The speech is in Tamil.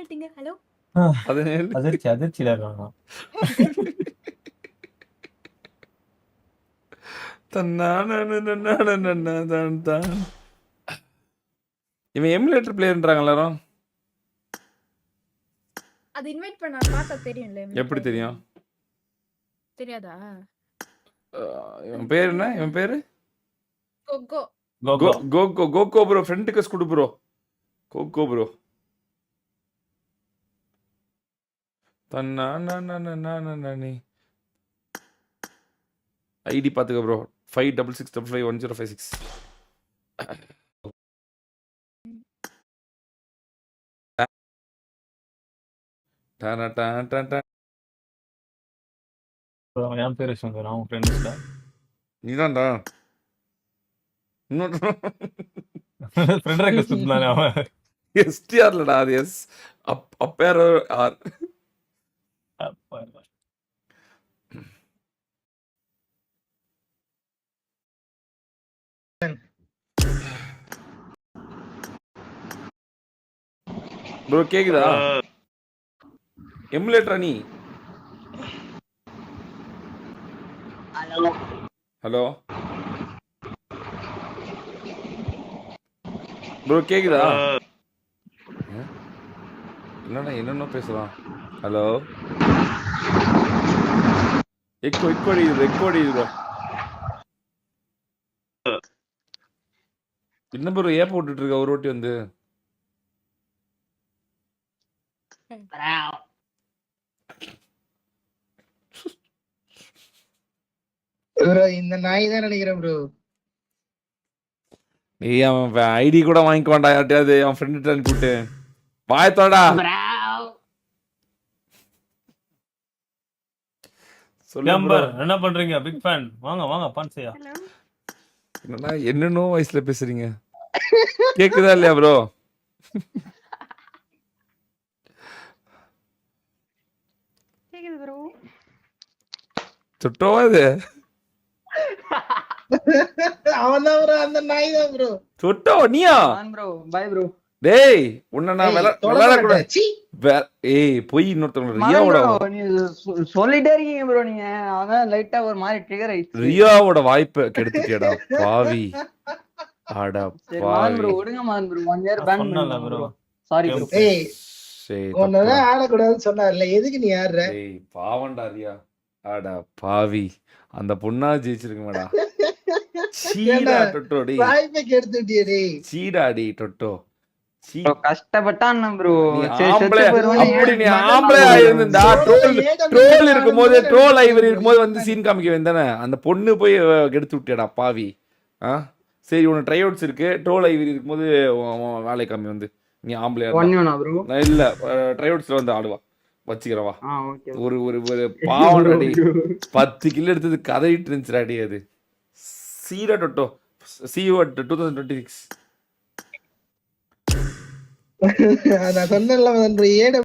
கேட்டீங்க? ஹலோ? 17 அதிர்ச்சியில இருக்காங்க. இவன் எமுலேட்டர் பிளேயர்ன்றாங்க எல்லாரும். அது இன்வைட் பண்ண பார்த்தா தெரியும்ல. எப்படி தெரியும்? தெரியாதா? இவன் பேர் என்ன? இவன் பேரு? Coco. Coco bro friend request கொடு ப்ரோ. Coco bro. ஐடி பாத்துக்க ப்ரோ. 5665551056. என் பேரு சங்கர். அவன் ஃப்ரெண்ட்ஸ்ல நீதான்டா. ஃப்ரெண்ட் ரெக்வெஸ்ட் கொடுத்தானே அவன். எஸ்டிஆர்லடா அது. S அப்பேர் R. ப்ரோ கேக்குதா? எமுலேட்டரா நீ? ஹலோ ப்ரோ கேக்குதா? என்னடா என்னென்ன பேசலாம். ஹலோ எக்கோ அடிக்குது ப்ரோ. என்ன ப்ரோ ஏன் போட்டுட்டு இருக்க ஒரு வாட்டி வந்து? இந்த நாய் தான் நினைக்கிறேன் ப்ரோ. நீ அவன் ஐடி கூட வாங்கிக்க வேண்டாம் யார்ட்டையாவது. அவன் ஃப்ரெண்ட் அனுப்பிவிட்டு வாயத்தோடா. என்ன பண்றீங்க? Big fan. வாங்க பான்சையா. என்னன்னா என்னன்னோ வயசுல பேசுறீங்க. கேக்குதா இல்லையா ப்ரோ? கேக்குது ப்ரோ. சுட்டோவா இது? அவன் தான் ப்ரோ. அந்த நாய் தான் ப்ரோ. சுட்டோ நீயா? Bro bye bro. டேய் உன்னை நான் விளையாட கூட. ஏய் போய் இன்னொருத்தவங்க ரியாவோட சொல்லிட்டே இருக்கீங்க ப்ரோ நீங்க. அதான் லைட்டா ஒரு மாதிரி ட்ரிகர் ஆயிடுச்சு. ரியாவோட வாய்ப்பை கெடுத்துட்டியடா பாவி. ஆடா பாவி ப்ரோ. விடுங்க மான் ப்ரோ. 1 இயர் பேன் பண்ணல ப்ரோ. Sorry bro. ஏய் ஒன்னதான் ஆட கூடாதுன்னு சொன்னார்ல. எதுக்கு நீ ஆடுற? ஏய் பாவண்டா ரியா. ஆடா பாவி. அந்த பொண்ணா ஜெயிச்சிருக்கமாடா. சீடா டொட்டோ டேய். வாய்ப்பை கெடுத்துட்டியே டேய். சீடாடி டொட்டோ. கஷ்டப்பட்டான் ப்ரோ. அப்படி நீ ஆம்பளையா இருந்தா ட்ரோல் இருக்கும்போது ட்ரோல் ஐவரி இருக்கும்போது வந்து சீன் காமிக்க வேண்டானே. அந்த பொண்ணு போய் கெடுத்து விட்டியடா பாவி. சரி உனக்கு ட்ரை அவுட்ஸ் இருக்கு. ட்ரோல் ஐவரி இருக்கும்போது வேலை காமி வந்து நீ ஆம்பளையா இல்ல ட்ரை அவுட்ஸ்ல வந்து ஆடுவா வச்சுக்கிறவா. ஒரு ஒரு ஒரு பாவடி 10 கிலோ எடுத்தது கதறிட்டு இருந்துச்சுடாடி அது. சீடா டொட்டோ. See you at 2026. நான் சொன்னேன்ல ஏட